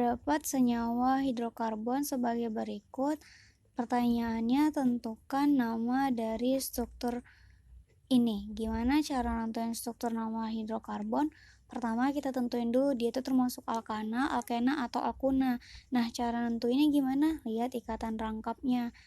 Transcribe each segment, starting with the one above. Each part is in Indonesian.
Terdapat senyawa hidrokarbon sebagai berikut. Pertanyaannya, tentukan nama dari struktur ini. Gimana cara nentuin struktur nama hidrokarbon? Pertama, kita tentuin dulu dia itu termasuk alkana, alkena, atau alkuna. Nah, cara nentuinnya gimana? Lihat ikatan rangkapnya.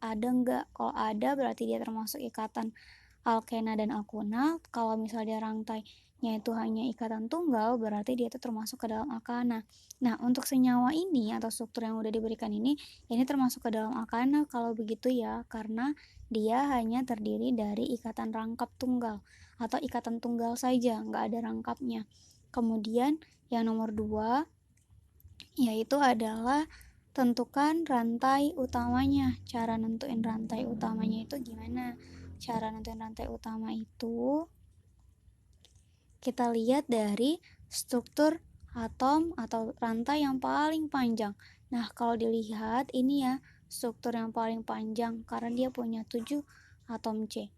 Ada enggak? Kalau ada, berarti dia termasuk ikatan alkena dan alkuna. Kalau misalnya rantainya itu hanya ikatan tunggal, berarti dia itu termasuk ke dalam alkana. Nah, untuk senyawa ini atau struktur yang udah diberikan ini termasuk ke dalam alkana kalau begitu ya, karena dia hanya terdiri dari ikatan rangkap tunggal atau ikatan tunggal saja, nggak ada rangkapnya. Kemudian yang nomor 2 yaitu adalah tentukan rantai utamanya. Cara nentuin rantai utamanya itu gimana? Cara nentuin rantai utama itu kita lihat dari struktur atom atau rantai yang paling panjang. Nah, kalau dilihat ini ya, struktur yang paling panjang karena dia punya 7 atom C.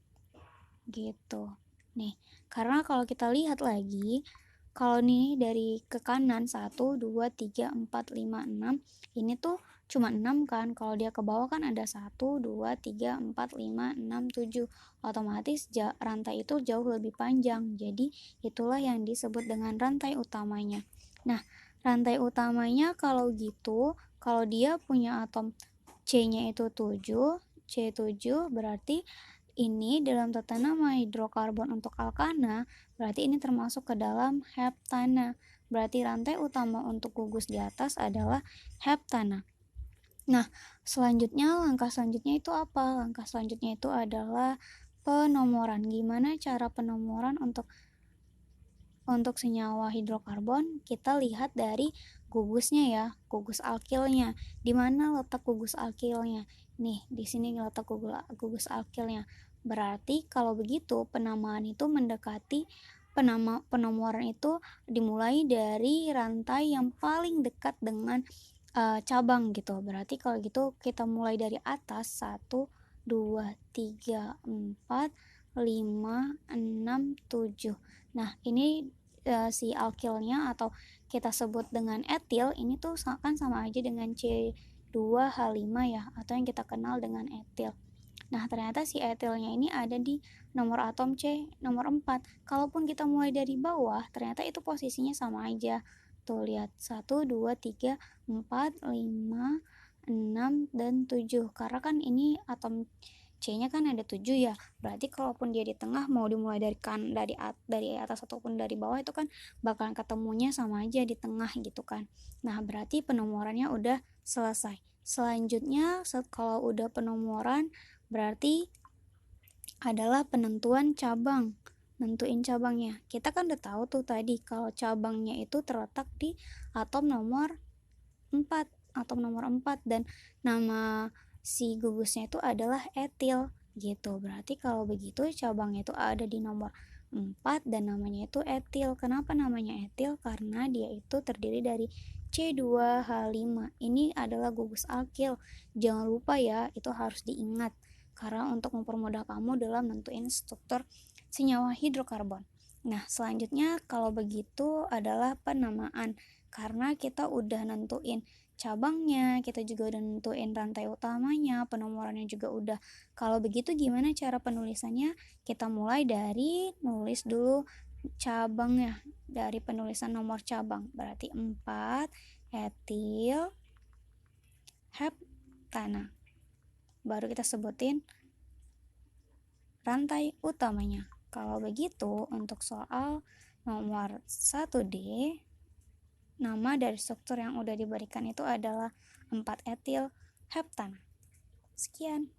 Gitu. Nih, karena kalau kita lihat lagi, kalau nih dari ke kanan 1, 2, 3, 4, 5, 6, ini tuh cuma 6 kan. Kalau dia ke bawah kan ada 1, 2, 3, 4, 5, 6, 7. Otomatis rantai itu jauh lebih panjang. Jadi, itulah yang disebut dengan rantai utamanya. Nah, rantai utamanya kalau gitu, kalau dia punya atom C-nya itu 7, C7 berarti ini dalam tata nama hidrokarbon untuk alkana, berarti ini termasuk ke dalam heptana. Berarti rantai utama untuk gugus di atas adalah heptana. Nah, langkah selanjutnya itu apa? Langkah selanjutnya itu adalah penomoran. Gimana cara penomoran untuk senyawa hidrokarbon? Kita lihat dari gugusnya ya, gugus alkilnya. Di mana letak gugus alkilnya? Nih, di sini letak gugus alkilnya. Berarti kalau begitu penamaan itu mendekati penomoran itu dimulai dari rantai yang paling dekat dengan cabang gitu. Berarti kalau gitu kita mulai dari atas 1, 2, 3, 4, 5, 6, 7. Nah, ini si alkilnya atau kita sebut dengan etil ini tuh kan sama aja dengan C2H5 ya, atau yang kita kenal dengan etil. Nah, ternyata si etilnya ini ada di nomor atom C nomor 4. Kalaupun kita mulai dari bawah, ternyata itu posisinya sama aja. Tuh, lihat. 1, 2, 3, 4, 5, 6, dan 7. Karena kan ini atom C-nya kan ada 7 ya. Berarti kalaupun dia di tengah, mau dimulai dari atas ataupun dari bawah, itu kan bakalan ketemunya sama aja di tengah gitu kan. Nah, berarti penomorannya udah selesai. Selanjutnya, kalau udah penomoran, berarti adalah penentuan cabang. Nentuin cabangnya. Kita kan udah tahu tuh tadi kalau cabangnya itu terletak di atom nomor 4. Atom nomor 4 dan nama si gugusnya itu adalah etil gitu. Berarti kalau begitu cabangnya itu ada di nomor 4 dan namanya itu etil. Kenapa namanya etil? Karena dia itu terdiri dari C2H5. Ini adalah gugus alkil. Jangan lupa ya, itu harus diingat. Karena untuk mempermudah kamu dalam nentuin struktur senyawa hidrokarbon. Nah, selanjutnya kalau begitu adalah penamaan. Karena kita udah nentuin cabangnya, kita juga udah nentuin rantai utamanya, penomorannya juga udah. Kalau begitu gimana cara penulisannya? Kita mulai dari nulis dulu cabangnya, dari penulisan nomor cabang. Berarti 4 etil heptana. Baru kita sebutin rantai utamanya. Kalau begitu, untuk soal nomor 1D, nama dari struktur yang udah diberikan itu adalah 4 etil heptana. Sekian.